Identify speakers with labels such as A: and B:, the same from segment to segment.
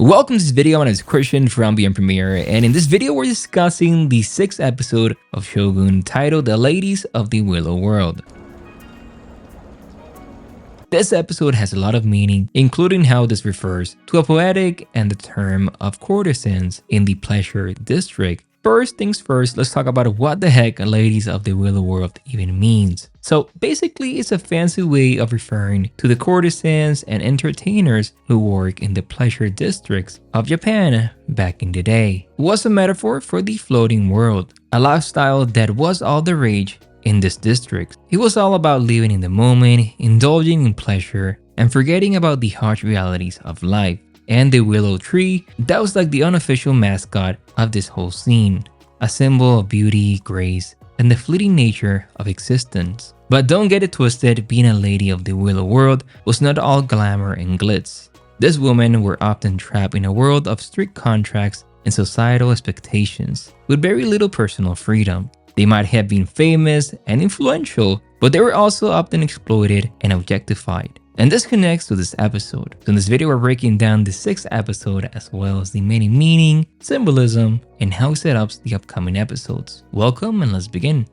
A: Welcome to this video. My name is Christian from Beyond Premiere, and in this video we're discussing the 6th episode of Shogun titled The Ladies of the Willow World. This episode has a lot of meaning, including how this refers to a poetic and the term of courtesans in the Pleasure District. First things first, let's talk about what the heck Ladies of the Willow World even means. So basically, it's a fancy way of referring to the courtesans and entertainers who work in the pleasure districts of Japan back in the day. It was a metaphor for the floating world, a lifestyle that was all the rage in this district. It was all about living in the moment, indulging in pleasure, and forgetting about the harsh realities of life. And the willow tree, that was like the unofficial mascot of this whole scene, a symbol of beauty, grace, and the fleeting nature of existence. But don't get it twisted, being a lady of the willow world was not all glamour and glitz. These women were often trapped in a world of strict contracts and societal expectations, with very little personal freedom. They might have been famous and influential, but they were also often exploited and objectified. And this connects to this episode. So in this video, we're breaking down the 6th episode as well as the many meaning, symbolism, and how it set up the upcoming episodes. Welcome and let's begin.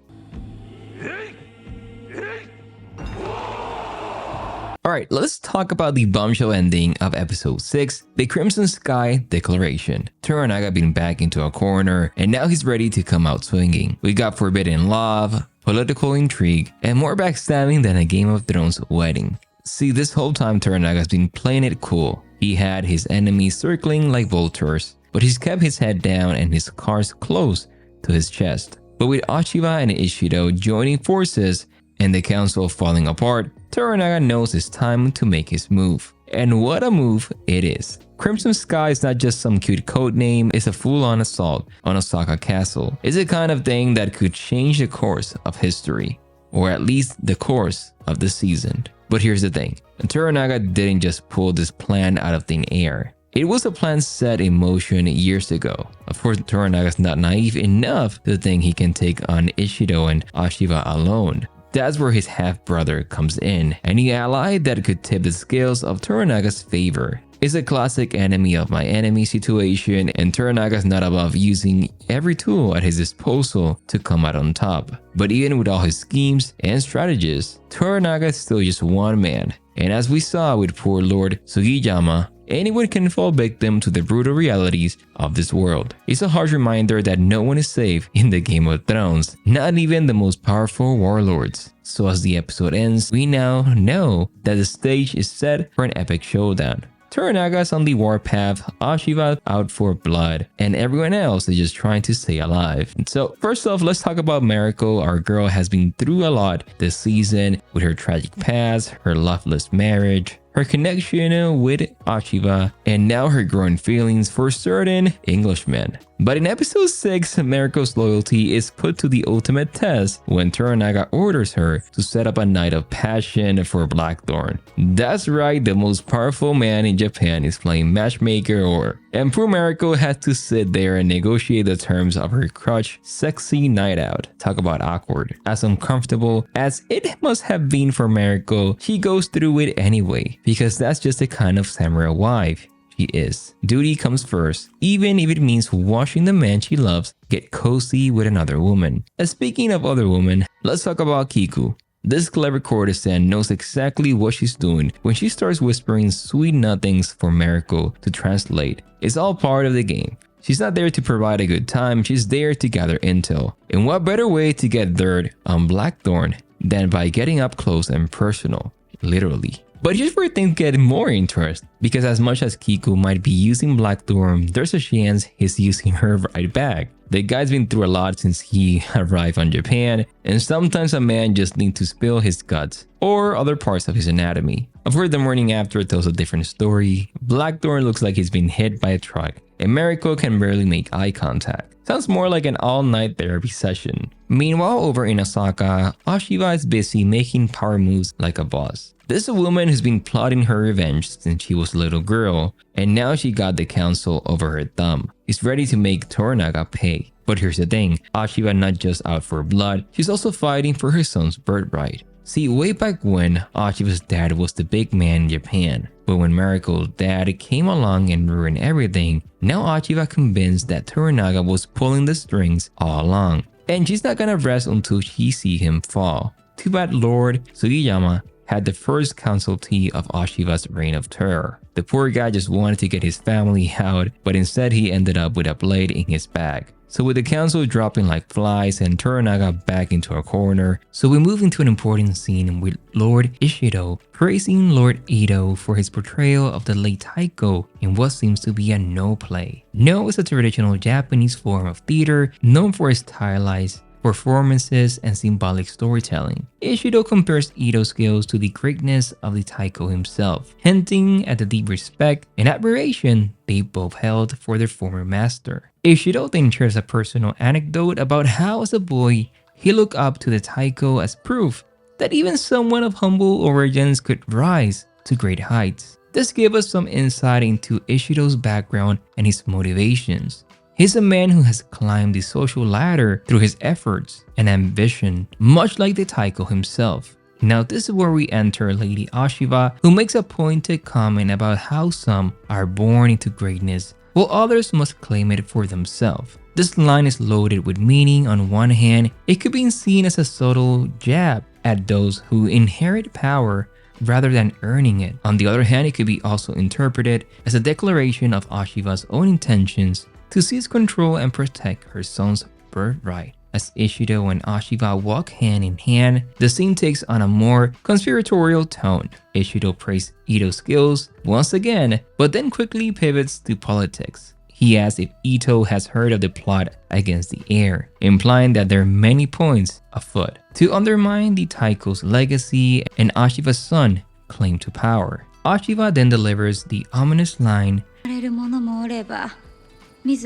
A: Alright, let's talk about the bombshell ending of episode 6, the Crimson Sky Declaration. Toranaga being back into a corner, and now he's ready to come out swinging. We got forbidden love, political intrigue, and more backstabbing than a Game of Thrones wedding. See, this whole time Toranaga's been playing it cool. He had his enemies circling like vultures, but he's kept his head down and his cards close to his chest. But with Ochiba and Ishido joining forces and the council falling apart, Toranaga knows it's time to make his move. And what a move it is. Crimson Sky is not just some cute code name, it's a full-on assault on Osaka Castle. It's the kind of thing that could change the course of history, or at least the course of the season. But here's the thing, Toranaga didn't just pull this plan out of thin air. It was a plan set in motion years ago. Of course, Toranaga's not naive enough to think he can take on Ishido and Ochiba alone. That's where his half-brother comes in, any ally that could tip the scales of Toranaga's favor. It's a classic enemy of my enemy situation, and Toranaga's not above using every tool at his disposal to come out on top. But even with all his schemes and strategies, Toranaga is still just one man. And as we saw with poor Lord Sugiyama, anyone can fall victim to the brutal realities of this world. It's a harsh reminder that no one is safe in the Game of Thrones, not even the most powerful warlords. So as the episode ends, we now know that the stage is set for an epic showdown. Toranaga's on the warpath, Ochiba out for blood, and everyone else is just trying to stay alive. So first off, let's talk about Mariko. Our girl has been through a lot this season with her tragic past, her loveless marriage, her connection with Ochiba, and now her growing feelings for certain Englishmen. But in episode 6, Mariko's loyalty is put to the ultimate test when Toranaga orders her to set up a night of passion for Blackthorn. That's right, the most powerful man in Japan is playing matchmaker, and poor Mariko had to sit there and negotiate the terms of her crutch sexy night out. Talk about awkward. As uncomfortable as it must have been for Mariko, she goes through it anyway, because that's just the kind of samurai wife she is. Duty comes first, even if it means watching the man she loves get cozy with another woman. And speaking of other women, let's talk about Kiku. This clever courtesan knows exactly what she's doing when she starts whispering sweet nothings for Mariko to translate. It's all part of the game. She's not there to provide a good time, she's there to gather intel. And what better way to get dirt on Blackthorn than by getting up close and personal, literally. But here's where things get more interesting, because as much as Kiku might be using Blackthorn, there's a chance he's using her right back. The guy's been through a lot since he arrived on Japan, and sometimes a man just needs to spill his guts or other parts of his anatomy. Of course, the morning after tells a different story. Blackthorn looks like he's been hit by a truck, and Mariko can barely make eye contact. Sounds more like an all-night therapy session. Meanwhile, over in Osaka, Ochiba is busy making power moves like a boss. This is a woman who's been plotting her revenge since she was a little girl, and now she got the council over her thumb. She's ready to make Toranaga pay. But here's the thing, Ochiba not just out for blood, she's also fighting for her son's birthright. See, way back when, Ochiba's dad was the big man in Japan, but when Mariko's dad came along and ruined everything, now Ochiba convinced that Toranaga was pulling the strings all along, and she's not gonna rest until she see him fall. Too bad Lord Sugiyama had the first casualty of Oshiba's reign of terror. The poor guy just wanted to get his family out, but instead he ended up with a blade in his bag. So with the council dropping like flies and Toranaga back into a corner, so we move into an important scene with Lord Ishido praising Lord Ito for his portrayal of the late Taiko in what seems to be a no play. No is a traditional Japanese form of theater known for its stylized performances and symbolic storytelling. Ishido compares Ito's skills to the greatness of the Taiko himself, hinting at the deep respect and admiration they both held for their former master. Ishido then shares a personal anecdote about how as a boy, he looked up to the Taiko as proof that even someone of humble origins could rise to great heights. This gave us some insight into Ishido's background and his motivations. He's a man who has climbed the social ladder through his efforts and ambition, much like the Taiko himself. Now this is where we enter Lady Ochiba, who makes a pointed comment about how some are born into greatness, while others must claim it for themselves. This line is loaded with meaning. On one hand, it could be seen as a subtle jab at those who inherit power rather than earning it. On the other hand, it could be also interpreted as a declaration of Oshiba's own intentions to seize control and protect her son's birthright. As Ishido and Ochiba walk hand in hand, the scene takes on a more conspiratorial tone. Ishido praises Ito's skills once again, but then quickly pivots to politics. He asks if Ito has heard of the plot against the heir, implying that there are many points afoot to undermine the Taiko's legacy and Oshiba's son claim to power. Ochiba then delivers the ominous line, this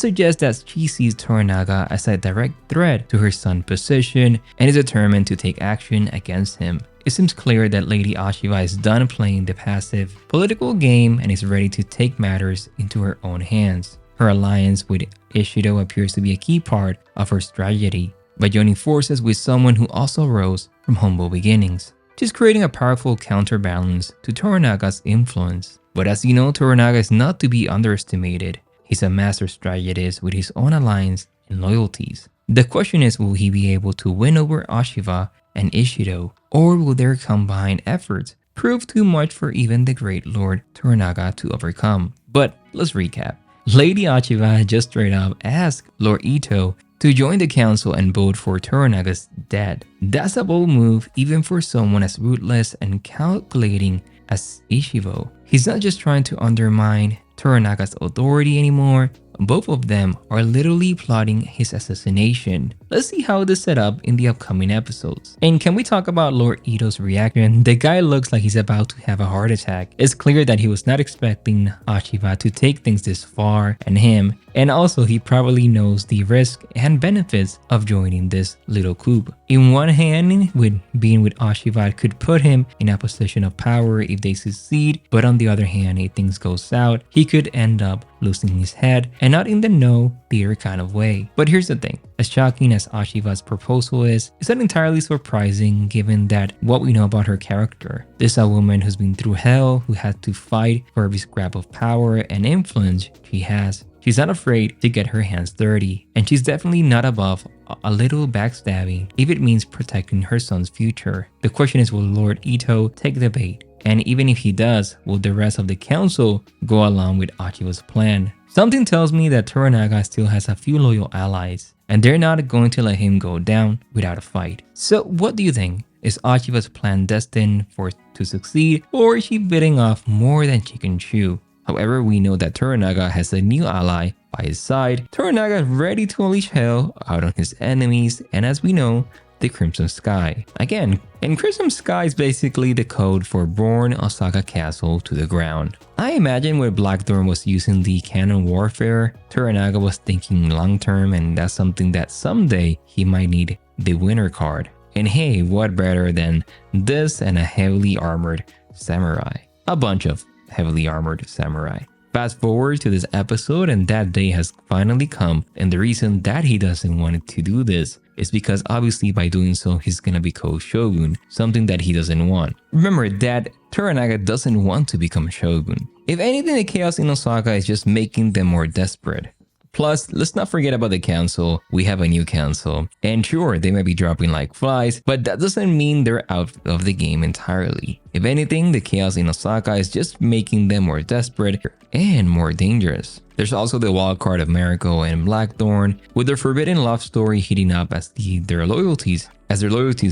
A: suggests that she sees Toranaga as a direct threat to her son's position and is determined to take action against him. It seems clear that Lady Ochiba is done playing the passive political game and is ready to take matters into her own hands. Her alliance with Ishido appears to be a key part of her strategy by joining forces with someone who also rose from humble beginnings. She's creating a powerful counterbalance to Toranaga's influence. But as you know, Toranaga is not to be underestimated. He's a master strategist with his own alliance and loyalties. The question is, will he be able to win over Ochiba and Ishido, or will their combined efforts prove too much for even the great Lord Toranaga to overcome? But let's recap. Lady Ochiba just straight up asked Lord Ito to join the council and vote for Toranaga's dad. That's a bold move even for someone as ruthless and calculating as Ishido. He's not just trying to undermine Toranaga's authority anymore, both of them are literally plotting his assassination. Let's see how this set up in the upcoming episodes. And can we talk about Lord Ito's reaction? The guy looks like he's about to have a heart attack. It's clear that he was not expecting Ochiba to take things this far and him, and also he probably knows the risk and benefits of joining this little coup. In one hand, with being with Ochiba could put him in a position of power if they succeed, but on the other hand, if things go south, he could end up losing his head and not in the no theater kind of way. But here's the thing, as shocking as Oshiba's proposal is, it's not entirely surprising given that what we know about her character. This is a woman who's been through hell, who had to fight for every scrap of power and influence she has. She's not afraid to get her hands dirty, and she's definitely not above a little backstabbing if it means protecting her son's future. The question is, will Lord Ito take the bait? And even if he does, will the rest of the council go along with Ochiba's plan? Something tells me that Toranaga still has a few loyal allies, and they're not going to let him go down without a fight. So what do you think? Is Ochiba's plan destined to succeed, or is she biting off more than she can chew? However, we know that Toranaga has a new ally by his side. Toranaga is ready to unleash hell out on his enemies, and as we know, the Crimson Sky. Again, and Crimson Sky is basically the code for burn Osaka Castle to the ground. I imagine when Blackthorn was using the cannon warfare, Toranaga was thinking long term, and that's something that someday he might need the winner card. And hey, what better than this and a heavily armored samurai? A bunch of heavily armored samurai. Fast forward to this episode and that day has finally come, and the reason that he doesn't want to do this It's because obviously by doing so, he's gonna become Shogun, something that he doesn't want. Remember that Toranaga doesn't want to become Shogun. If anything, the chaos in Osaka is just making them more desperate. Plus, let's not forget about the council. We have a new council. And sure, they might be dropping like flies, but that doesn't mean they're out of the game entirely. If anything, the chaos in Osaka is just making them more desperate and more dangerous. There's also the wild card of Mariko and Blackthorn, with their forbidden love story heating up as their loyalties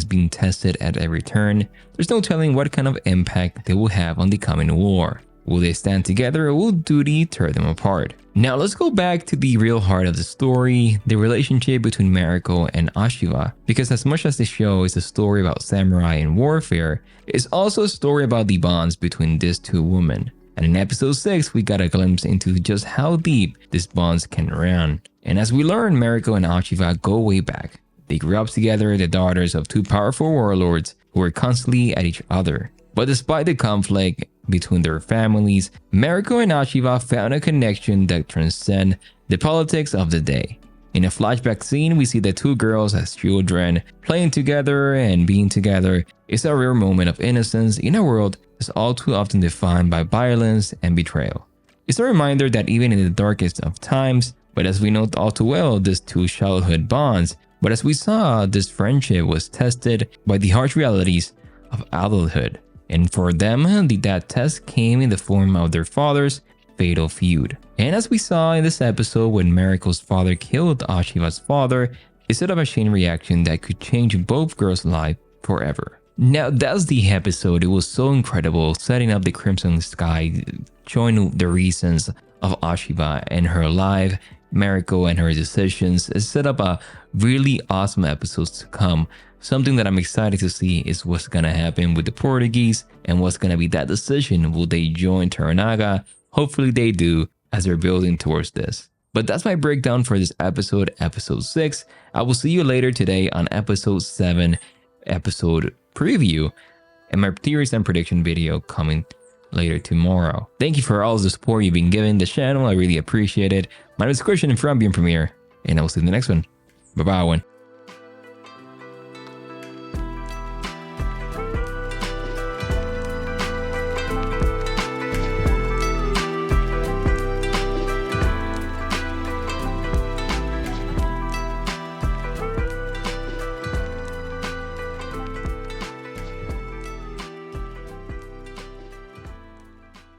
A: being tested at every turn. There's no telling what kind of impact they will have on the coming war. Will they stand together or will duty tear them apart? Now let's go back to the real heart of the story, the relationship between Mariko and Ochiba. Because as much as the show is a story about samurai and warfare, it's also a story about the bonds between these two women. And in episode 6, we got a glimpse into just how deep these bonds can run. And as we learn, Mariko and Ochiba go way back. They grew up together, the daughters of two powerful warlords who were constantly at each other. But despite the conflict between their families, Mariko and Ochiba found a connection that transcends the politics of the day. In a flashback scene, we see the two girls as children, playing together and being together. It's a rare moment of innocence in a world that's all too often defined by violence and betrayal. It's a reminder that even in the darkest of times, but as we know all too well, these two childhood bonds, but as we saw, this friendship was tested by the harsh realities of adulthood. And for them, that test came in the form of their father's fatal feud. And as we saw in this episode, when Mariko's father killed Oshiba's father, it set up a chain reaction that could change both girls' lives forever. Now that's the episode. It was so incredible, setting up the Crimson Sky, showing the reasons of Oshiba and her life, Mariko and her decisions. It set up a really awesome episodes to come. Something that I'm excited to see is what's gonna happen with the Portuguese and what's gonna be that decision. Will they join Toranaga? Hopefully they do, as they're building towards this. But that's my breakdown for this episode 6. I will see you later today on episode 7, episode preview, and my theories and prediction video coming later tomorrow. Thank you for all the support you've been giving the channel. I really appreciate it. My name is Christian from Being Premiere, and I will see you in the next one. Bye-bye.